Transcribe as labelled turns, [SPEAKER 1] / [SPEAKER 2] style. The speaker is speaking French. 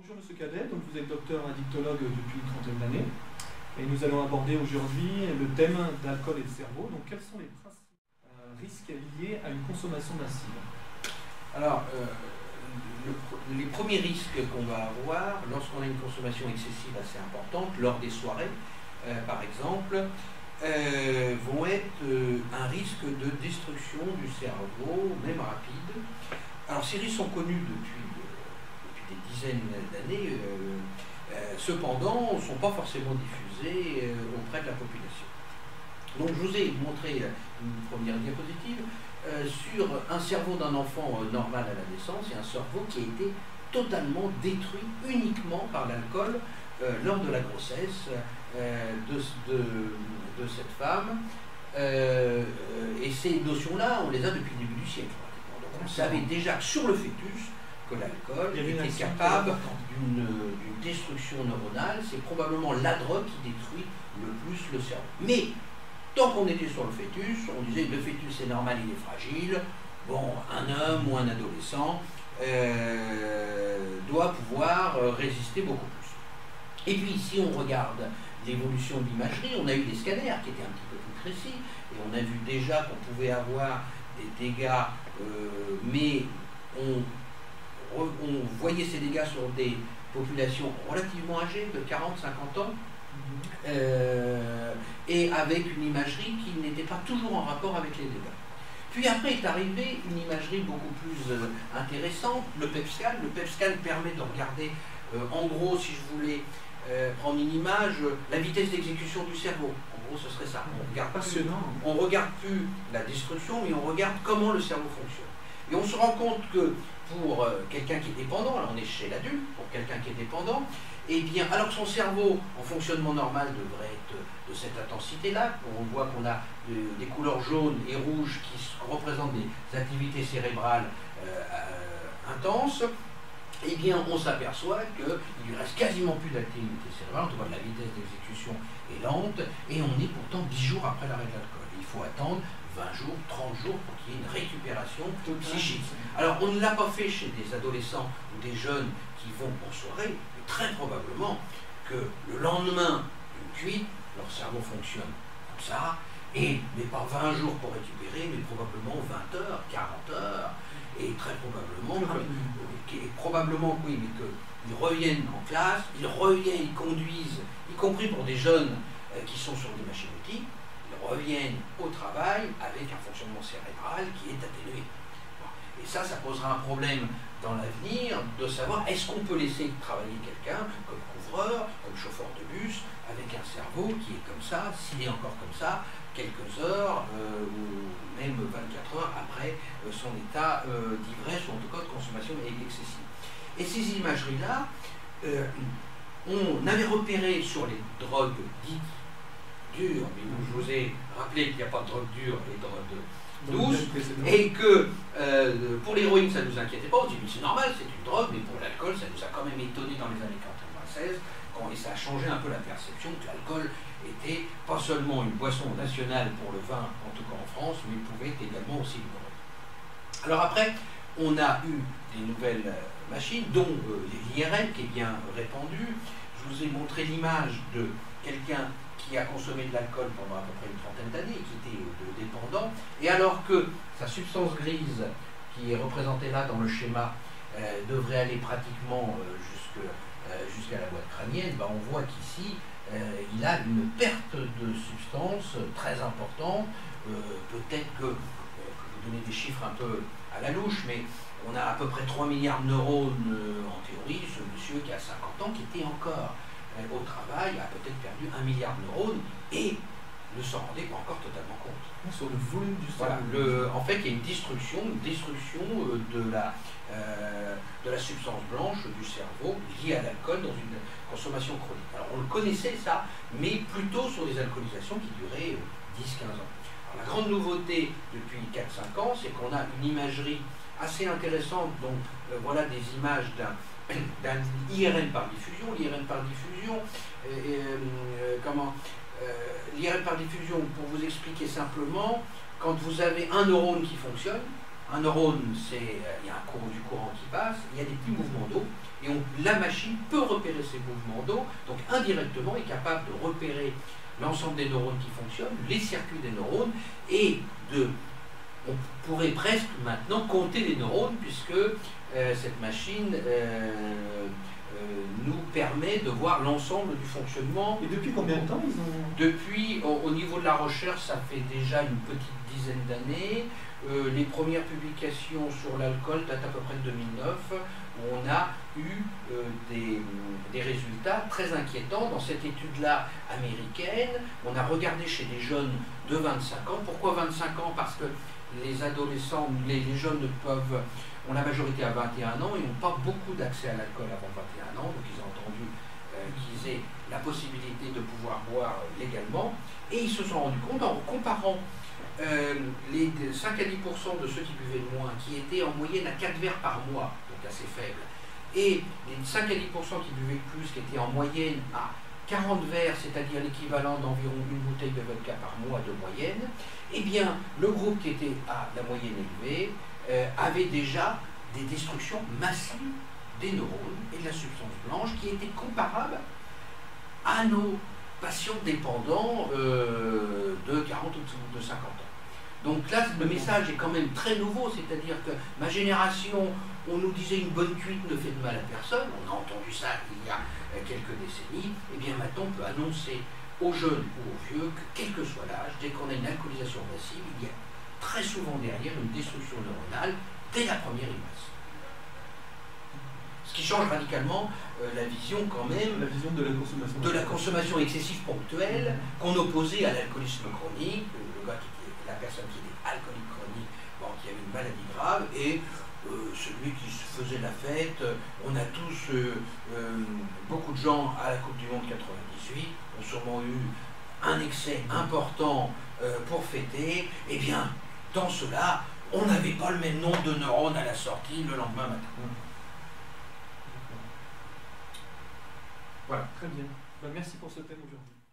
[SPEAKER 1] Bonjour Monsieur Cadet, donc vous êtes docteur addictologue depuis une trentaine d'années et nous allons aborder aujourd'hui le thème d'alcool et de cerveau. Donc quels sont les principaux risques liés à une consommation massive?
[SPEAKER 2] Alors, les premiers risques qu'on va avoir lorsqu'on a une consommation excessive assez importante, lors des soirées par exemple, vont être un risque de destruction du cerveau, même rapide. Alors ces risques sont connus depuis des dizaines d'années, cependant ne sont pas forcément diffusés auprès de la population. Donc je vous ai montré une première diapositive sur un cerveau d'un enfant normal à la naissance et un cerveau qui a été totalement détruit uniquement par l'alcool lors de la grossesse de cette femme. Et ces notions-là, on les a depuis le début du siècle. Donc on savait déjà sur le fœtus que l'alcool était capable d'une destruction neuronale. C'est probablement la drogue qui détruit le plus le cerveau. Mais tant qu'on était sur le fœtus, on disait le fœtus c'est normal, il est fragile. Bon, un homme ou un adolescent doit pouvoir résister beaucoup plus. Et puis si on regarde l'évolution de l'imagerie, on a eu des scanners qui étaient un petit peu plus précis, et on a vu déjà qu'on pouvait avoir des dégâts, mais on voyait ces dégâts sur des populations relativement âgées, de 40-50 ans, et avec une imagerie qui n'était pas toujours en rapport avec les dégâts. Puis après est arrivée une imagerie beaucoup plus intéressante, le PET scan. Le PET scan permet de regarder, en gros, si je voulais prendre une image, la vitesse d'exécution du cerveau. En gros, ce serait ça. On regarde plus la destruction, mais on regarde comment le cerveau fonctionne. Et on se rend compte que pour quelqu'un qui est dépendant, là on est chez l'adulte, pour quelqu'un qui est dépendant, eh bien, alors que son cerveau en fonctionnement normal devrait être de cette intensité-là, on voit qu'on a des couleurs jaunes et rouges qui représentent des activités cérébrales intenses, eh bien on s'aperçoit qu'il ne lui reste quasiment plus d'activité cérébrale, en tout cas la vitesse d'exécution est lente, et on est pourtant 10 jours après l'arrêt de l'alcool. Il faut attendre 20 jours, 30 jours pour qu'il y ait une récupération psychique. Alors on ne l'a pas fait chez des adolescents ou des jeunes qui vont pour soirée, mais très probablement que le lendemain d'une cuite, leur cerveau fonctionne comme ça, et mais pas 20 jours pour récupérer, mais probablement 20 heures, 40 heures, et très probablement oui, mais qu'ils reviennent en classe, ils reviennent, ils conduisent, y compris pour des jeunes qui sont sur des machines-outils, ils reviennent au travail avec un fonctionnement cérébral qui est atténué. Et ça posera un problème dans l'avenir de savoir est-ce qu'on peut laisser travailler quelqu'un comme couvreur, comme chauffeur de bus, avec un cerveau qui est comme ça, s'il est encore comme ça, quelques heures ou même 24 heures après son état d'ivresse ou en tout cas de consommation excessive. Et ces imageries-là, on avait repéré sur les drogues dites dures, mais je vous ai rappelé qu'il n'y a pas de drogue dure et de drogue douce, et que pour l'héroïne ça ne nous inquiétait pas, on dit mais c'est normal, c'est une drogue, mais pour l'alcool ça nous a quand même étonné dans les années 96, et ça a changé un peu la perception que l'alcool était pas seulement une boisson nationale pour le vin, en tout cas en France, mais pouvait être également aussi une drogue. Alors après, on a eu des nouvelles machines, dont l'IRM qui est bien répandue. Je vous ai montré l'image de quelqu'un qui a consommé de l'alcool pendant à peu près une trentaine d'années, qui était dépendant, et alors que sa substance grise, qui est représentée là dans le schéma, devrait aller pratiquement jusqu'à la boîte crânienne, on voit qu'ici, il a une perte de substance très importante. Peut-être que, je vais vous donner des chiffres un peu à la louche, mais on a à peu près 3 milliards de neurones en théorie. Ce monsieur qui a 50 ans, qui était encore au travail, a peut-être perdu 1 milliard de neurones et ne s'en rendait pas encore totalement compte.
[SPEAKER 1] Sur le volume du cerveau.
[SPEAKER 2] Voilà, en fait, il y a une destruction de la substance blanche du cerveau liée à l'alcool dans une consommation chronique. Alors on le connaissait ça, mais plutôt sur des alcoolisations qui duraient 10-15 ans. Alors, la grande nouveauté depuis 4-5 ans, c'est qu'on a une imagerie assez intéressante. Donc voilà des images d'un IRM par diffusion. L'IRM par diffusion, l'IRM par diffusion, pour vous expliquer simplement, quand vous avez un neurone qui fonctionne, Un neurone, il y a du courant qui passe, il y a des petits mouvements d'eau, et la machine peut repérer ces mouvements d'eau, donc indirectement est capable de repérer l'ensemble des neurones qui fonctionnent, les circuits des neurones, et on pourrait presque maintenant compter les neurones, puisque cette machine nous permet de voir l'ensemble du fonctionnement.
[SPEAKER 1] Et depuis combien de temps ils ont...
[SPEAKER 2] Depuis, au niveau de la recherche, ça fait déjà une petite dizaine d'années. Les premières publications sur l'alcool datent à peu près de 2009, où on a eu des résultats très inquiétants. Dans cette étude-là américaine, on a regardé chez des jeunes de 25 ans. Pourquoi 25 ans? Parce que les adolescents, les jeunes ont la majorité à 21 ans et n'ont pas beaucoup d'accès à l'alcool avant 21 ans, donc ils ont entendu qu'ils aient la possibilité de pouvoir boire légalement, et ils se sont rendus compte en comparant les 5 à 10% de ceux qui buvaient le moins, qui étaient en moyenne à 4 verres par mois, donc assez faible, et les 5 à 10% qui buvaient le plus, qui étaient en moyenne à 40 verres, c'est-à-dire l'équivalent d'environ une bouteille de vodka par mois de moyenne, eh bien, le groupe qui était à la moyenne élevée avait déjà des destructions massives des neurones et de la substance blanche qui étaient comparables à nos patients dépendants de 40 ou de 50 ans. Donc là, le message est quand même très nouveau, c'est-à-dire que ma génération, on nous disait une bonne cuite ne fait de mal à personne, on a entendu ça il y a quelques décennies, et bien maintenant on peut annoncer aux jeunes ou aux vieux que quel que soit l'âge, dès qu'on a une alcoolisation massive, il y a très souvent derrière une destruction neuronale dès la première impasse. Ce qui change radicalement la vision quand même
[SPEAKER 1] la vision de
[SPEAKER 2] la consommation excessive ponctuelle qu'on opposait à l'alcoolisme chronique, la personne qui était alcoolique chronique, bon, qui avait une maladie grave, et celui qui se faisait la fête. On a tous, beaucoup de gens à la Coupe du Monde 98 ont sûrement eu un excès important pour fêter. Eh bien, dans cela, on n'avait pas le même nombre de neurones à la sortie le lendemain matin.
[SPEAKER 1] Voilà, très bien. Ben, merci pour ce thème aujourd'hui.